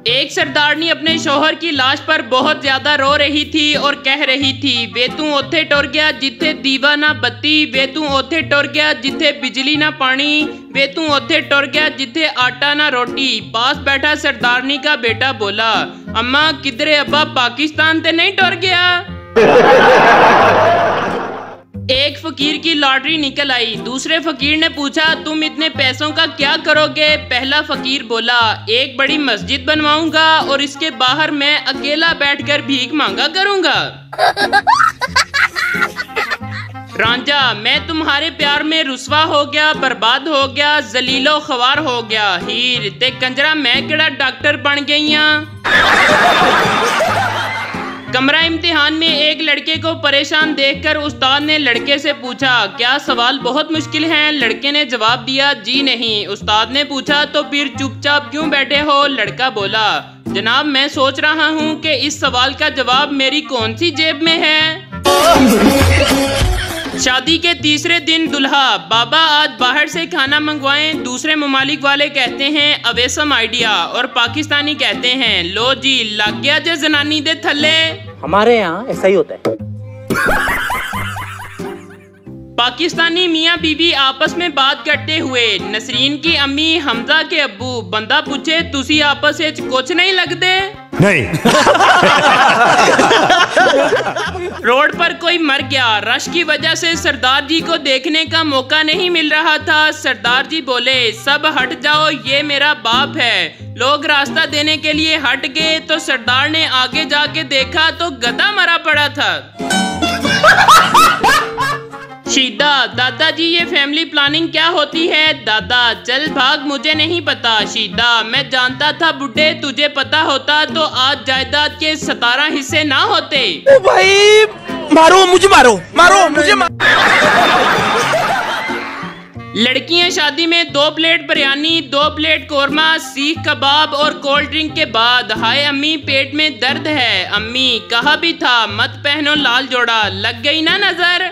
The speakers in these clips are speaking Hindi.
एक सरदारनी अपने शौहर की लाश पर बहुत ज्यादा रो रही थी और कह रही थी, वे तू ओथे टुर गया जिथे दीवा ना बत्ती, वे तू ओथे टुर गया जिथे बिजली ना पानी, वे तू ओथे टुर गया जिथे आटा ना रोटी। पास बैठा सरदारनी का बेटा बोला, अम्मा किधरे अब्बा पाकिस्तान ते नहीं टुर गया। एक फकीर की लॉटरी निकल आई। दूसरे फकीर ने पूछा, तुम इतने पैसों का क्या करोगे? पहला फकीर बोला, एक बड़ी मस्जिद बनवाऊंगा और इसके बाहर मैं अकेला बैठकर भीख मांगा करूंगा। रांझा, मैं तुम्हारे प्यार में रुसवा हो गया, बर्बाद हो गया, जलीलो ख्वार हो गया। हीर, ते कंजरा मैं केड़ा डॉक्टर बन गई हाँ। कमरा इम्तिहान में एक लड़के को परेशान देखकर उस्ताद ने लड़के से पूछा, क्या सवाल बहुत मुश्किल है? लड़के ने जवाब दिया, जी नहीं। उस्ताद ने पूछा, तो फिर चुपचाप क्यों बैठे हो? लड़का बोला, जनाब मैं सोच रहा हूँ कि इस सवाल का जवाब मेरी कौन सी जेब में है। शादी के तीसरे दिन दुल्हा, बाबा आज बाहर से खाना मंगवाएं। दूसरे ममालिक वाले कहते हैं, अवेसम आइडिया, और पाकिस्तानी कहते हैं, लो जी लग गया जे जनानी दे थल्ले। हमारे यहाँ ऐसा ही होता है। पाकिस्तानी मियाँ बीबी आपस में बात करते हुए, नसरीन की अम्मी हमजा के अब्बू, बंदा पूछे तुसी आपस में कुछ नहीं लगते? नहीं। रोड पर कोई मर गया। रश की वजह से सरदार जी को देखने का मौका नहीं मिल रहा था। सरदार जी बोले, सब हट जाओ, ये मेरा बाप है। लोग रास्ता देने के लिए हट गए तो सरदार ने आगे जाके देखा तो गधा मरा पड़ा था। शीदा, दादाजी ये फैमिली प्लानिंग क्या होती है? दादा, चल भाग, मुझे नहीं पता। शीदा, मैं जानता था बुड्ढे, तुझे पता होता तो आज जायदाद के 17 हिस्से ना होते। ओ भाई, मारो मुझे, मारो मुझे। लड़कियां शादी में 2 प्लेट बिरयानी, 2 प्लेट कोरमा, सीख कबाब और कोल्ड ड्रिंक के बाद, हाय अम्मी पेट में दर्द है। अम्मी, कहा भी था मत पहनो लाल जोड़ा, लग गई ना नजर।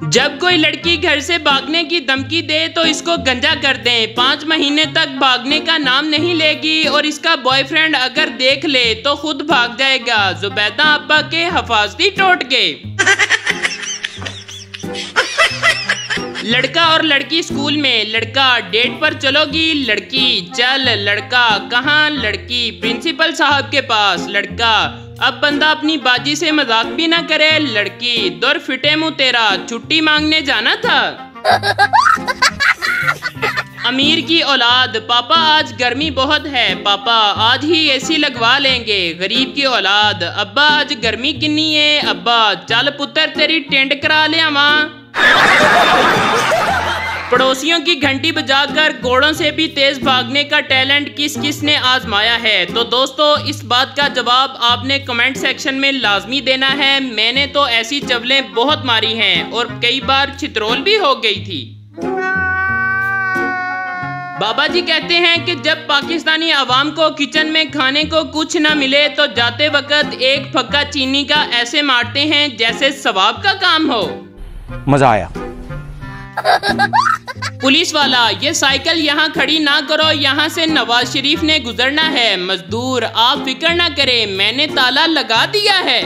जब कोई लड़की घर से भागने की धमकी दे तो इसको गंजा कर दें। 5 महीने तक भागने का नाम नहीं लेगी और इसका बॉयफ्रेंड अगर देख ले तो खुद भाग जाएगा। जुबैदा अब्बा के हफाजती टोटके। लड़का और लड़की स्कूल में। लड़का, डेट पर चलोगी? लड़की, चल। लड़का, कहाँ? लड़की, प्रिंसिपल साहब के पास। लड़का, अब बंदा अपनी बाजी से मजाक भी ना करे। लड़की, दुर फिटे मुंह तेरा, छुट्टी मांगने जाना था। अमीर की औलाद, पापा आज गर्मी बहुत है, पापा आज ही एसी लगवा लेंगे। गरीब की औलाद, अब्बा आज गर्मी किन्नी है? अब्बा, चल पुत्र तेरी टेंट करा ले वहाँ। पड़ोसियों की घंटी बजाकर घोड़ों से भी तेज भागने का टैलेंट किस किस ने आजमाया है? तो दोस्तों, इस बात का जवाब आपने कमेंट सेक्शन में लाजमी देना है। मैंने तो ऐसी चवलें बहुत मारी हैं और कई बार छितरोल भी हो गई थी। बाबा जी कहते हैं कि जब पाकिस्तानी अवाम को किचन में खाने को कुछ न मिले तो जाते वक्त एक फक्का चीनी का ऐसे मारते हैं जैसे सवाब का काम हो। मजा आया। पुलिस वाला, ये साइकिल यहाँ खड़ी ना करो, यहाँ से नवाज शरीफ ने गुजरना है। मजदूर, आप फिक्र ना करें, मैंने ताला लगा दिया है।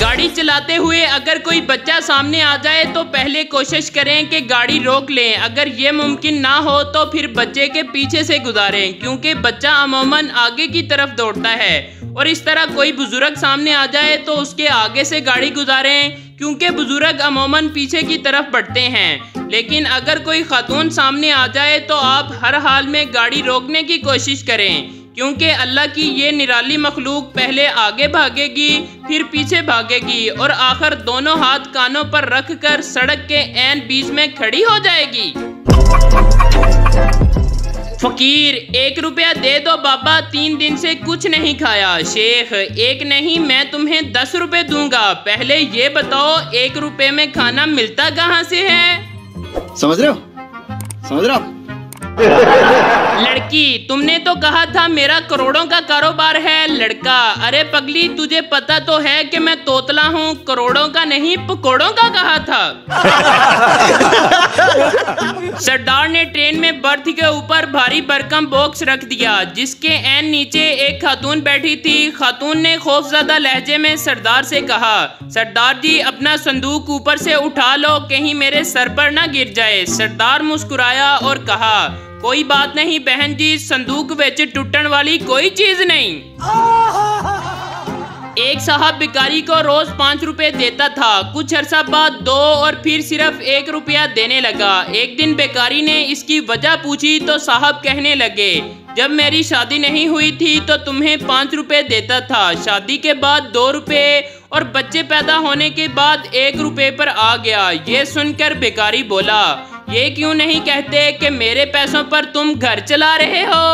गाड़ी चलाते हुए अगर कोई बच्चा सामने आ जाए तो पहले कोशिश करें कि गाड़ी रोक लें। अगर ये मुमकिन ना हो तो फिर बच्चे के पीछे से गुजारें, क्योंकि बच्चा अमूमन आगे की तरफ दौड़ता है। और इस तरह कोई बुजुर्ग सामने आ जाए तो उसके आगे से गाड़ी गुजारें, क्योंकि बुजुर्ग अमूमन पीछे की तरफ बढ़ते हैं। लेकिन अगर कोई खातून सामने आ जाए तो आप हर हाल में गाड़ी रोकने की कोशिश करें, क्योंकि अल्लाह की ये निराली मखलूक पहले आगे भागेगी, फिर पीछे भागेगी और आखिर दोनों हाथ कानों पर रखकर सड़क के ऐन बीच में खड़ी हो जाएगी। फकीर, 1 रुपया दे दो बाबा, 3 दिन से कुछ नहीं खाया। शेख, 1 नहीं मैं तुम्हें 10 रुपए दूंगा। पहले ये बताओ 1 रुपए में खाना मिलता कहाँ से है? समझ रहे हो? लड़की, तुमने तो कहा था मेरा करोड़ों का कारोबार है। लड़का, अरे पगली, तुझे पता तो है कि मैं तोतला हूँ, करोड़ों का नहीं पकोड़ों का कहा था। सरदार ने ट्रेन में बर्थ के ऊपर भारी भरकम बॉक्स रख दिया, जिसके एन नीचे एक खातून बैठी थी। खातून ने खौफजदा लहजे में सरदार से कहा, सरदार जी अपना संदूक ऊपर से उठा लो, कहीं मेरे सर पर ना गिर जाए। सरदार मुस्कुराया और कहा, कोई बात नहीं बहन जी, संदूक विच टूटन वाली कोई चीज नहीं। एक साहब भिखारी को रोज 5 रुपए देता था। कुछ अरसा बाद 2 और फिर सिर्फ 1 रुपया देने लगा। एक दिन भिखारी ने इसकी वजह पूछी तो साहब कहने लगे, जब मेरी शादी नहीं हुई थी तो तुम्हें 5 रुपए देता था, शादी के बाद 2 रुपए और बच्चे पैदा होने के बाद 1 रुपए पर आ गया। ये सुनकर भिखारी बोला, ये क्यों नहीं कहते कि मेरे पैसों पर तुम घर चला रहे हो।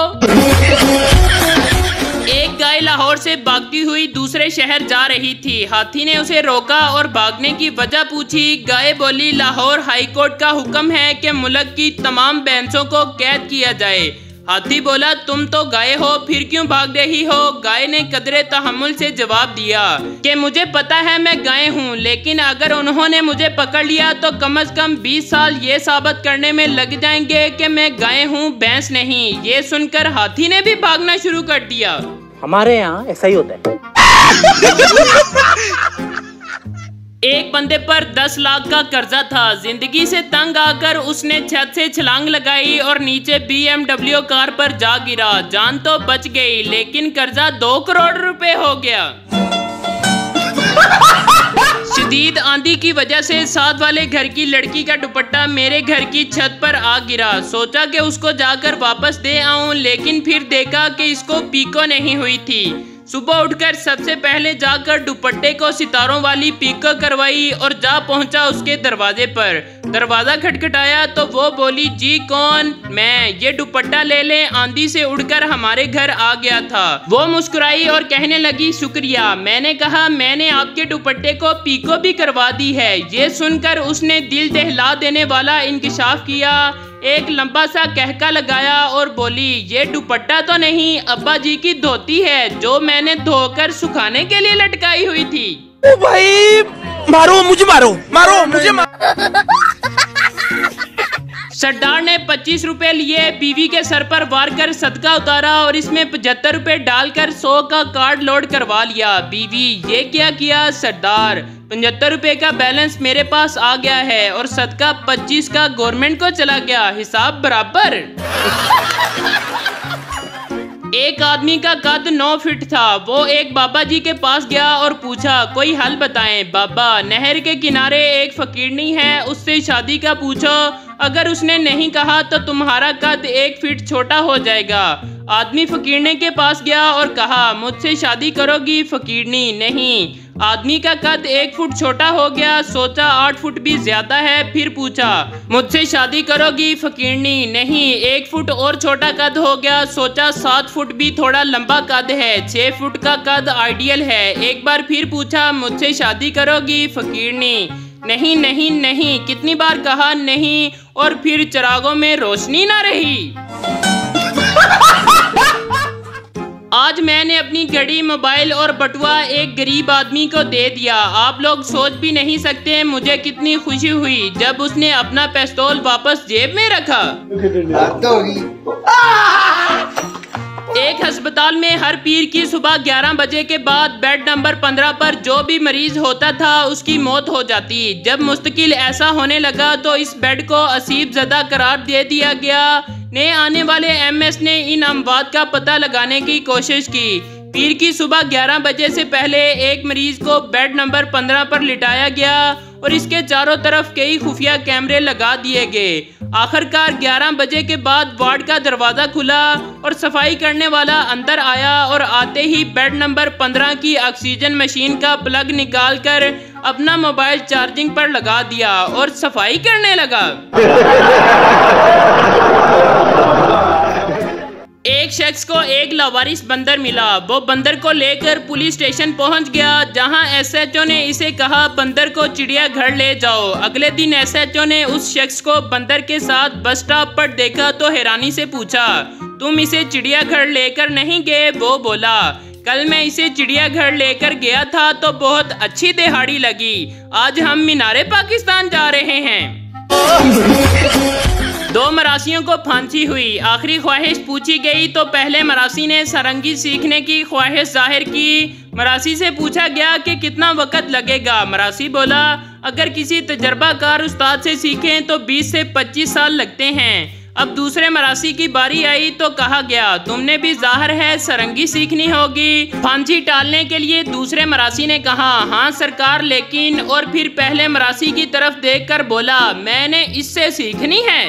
एक गाय लाहौर से भागती हुई दूसरे शहर जा रही थी। हाथी ने उसे रोका और भागने की वजह पूछी। गाय बोली, लाहौर हाई कोर्ट का हुक्म है कि मुल्क की तमाम भैंसों को कैद किया जाए। हाथी बोला, तुम तो गाय हो, फिर क्यों भाग रही हो। गाय ने कदरे तहम्मुल से जवाब दिया कि मुझे पता है मैं गाय हूँ, लेकिन अगर उन्होंने मुझे पकड़ लिया तो कम से कम 20 साल ये साबित करने में लग जाएंगे कि मैं गाय हूँ, भैंस नहीं। ये सुनकर हाथी ने भी भागना शुरू कर दिया। हमारे यहाँ ऐसा ही होता है। एक बंदे पर 10 लाख का कर्जा था। जिंदगी से तंग आकर उसने छत से छलांग लगाई और नीचे BMW कार पर जा गिरा। जान तो बच गई, लेकिन कर्जा 2 करोड़ रुपए हो गया। शदीद आंधी की वजह से साथ वाले घर की लड़की का दुपट्टा मेरे घर की छत पर आ गिरा। सोचा कि उसको जाकर वापस दे आऊं, लेकिन फिर देखा कि इसको पीको नहीं हुई थी। सुबह उठकर सबसे पहले जाकर दुपट्टे को सितारों वाली पीको करवाई और जा पहुंचा उसके दरवाजे पर। दरवाजा खटखटाया तो वो बोली, जी कौन? मैं। ये दुपट्टा ले ले, आंधी से उड़कर हमारे घर आ गया था। वो मुस्कुराई और कहने लगी, शुक्रिया। मैंने कहा, मैंने आपके दुपट्टे को पीको भी करवा दी है। ये सुनकर उसने दिल दहला देने वाला इंकशाफ किया, एक लंबा सा कहका लगाया और बोली, ये दुपट्टा तो नहीं, अब्बा जी की धोती है, जो मैंने धोकर सुखाने के लिए लटकाई हुई थी। ओ भाई, मारो मुझे, मारो मुझे सरदार ने 25 रुपए लिए, बीवी के सर पर वार कर सदका उतारा और इसमें 75 रुपए डालकर 100 का कार्ड लोड करवा लिया। बीवी, ये क्या किया? सरदार, 75 रुपए का बैलेंस मेरे पास आ गया है और सदका 25 का गवर्नमेंट को चला गया, हिसाब बराबर। एक आदमी का कद 9 फीट था। वो एक बाबा जी के पास गया और पूछा, कोई हल बताएं। बाबा, नहर के किनारे एक फकीरनी है, उससे शादी का पूछो, अगर उसने नहीं कहा तो तुम्हारा कद 1 फीट छोटा हो जाएगा। आदमी फकीरने के पास गया और कहा, मुझसे शादी करोगी? फकीरनी, नहीं। आदमी का कद 1 फुट छोटा हो गया, सोचा 8 फुट भी ज्यादा है, फिर पूछा, मुझसे शादी करोगी? फकीरनी, नहीं। 1 फुट और छोटा कद हो गया, सोचा 7 फुट भी थोड़ा लंबा कद है, 6 फुट का कद आइडियल है। एक बार फिर पूछा, मुझसे शादी करोगी? फकीरनी, नहीं नहीं नहीं। कितनी बार कहा नहीं, और फिर चिरागों में रोशनी ना रही। आज मैंने अपनी घड़ी, मोबाइल और बटुआ एक गरीब आदमी को दे दिया। आप लोग सोच भी नहीं सकते मुझे कितनी खुशी हुई जब उसने अपना पिस्तौल वापस जेब में रखा। एक अस्पताल में हर पीर की सुबह 11 बजे के बाद बेड नंबर 15 पर जो भी मरीज होता था उसकी मौत हो जाती। जब मुस्तकिल ऐसा होने लगा तो इस बेड को असीब ज़दा करार दे दिया गया। नए आने वाले MS ने इन अमवात का पता लगाने की कोशिश की। पीर की सुबह 11 बजे से पहले एक मरीज को बेड नंबर 15 पर लिटाया गया और इसके चारों तरफ कई खुफिया कैमरे लगा दिए गए। आखिरकार 11 बजे के बाद वार्ड का दरवाज़ा खुला और सफाई करने वाला अंदर आया और आते ही बेड नंबर 15 की ऑक्सीजन मशीन का प्लग निकालकर अपना मोबाइल चार्जिंग पर लगा दिया और सफाई करने लगा। एक एक शख्स को एक लावारिस बंदर मिला। वो बंदर को लेकर पुलिस स्टेशन पहुंच गया, जहां SHO ने इसे कहा बंदर को चिड़ियाघर ले जाओ। अगले दिन SHO ने उस शख्स को बंदर के साथ बस स्टॉप पर देखा तो हैरानी से पूछा, तुम इसे चिड़ियाघर लेकर नहीं गए? वो बोला, कल मैं इसे चिड़ियाघर लेकर गया था तो बहुत अच्छी दिहाड़ी लगी। आज हम मीनारे पाकिस्तान जा रहे हैं। दो मरासियों को फांसी हुई। आखिरी ख्वाहिश पूछी गई तो पहले मरासी ने सारंगी सीखने की ख्वाहिश जाहिर की। मरासी से पूछा गया कि कितना वक्त लगेगा। मरासी बोला, अगर किसी तजर्बाकार उस्ताद से सीखें तो 20 से 25 साल लगते हैं। अब दूसरे मरासी की बारी आई तो कहा गया, तुमने भी जाहिर है सारंगी सीखनी होगी। फांसी टालने के लिए दूसरे मरासी ने कहा, हाँ सरकार, लेकिन, और फिर पहले मरासी की तरफ देखकर बोला, मैंने इससे सीखनी है।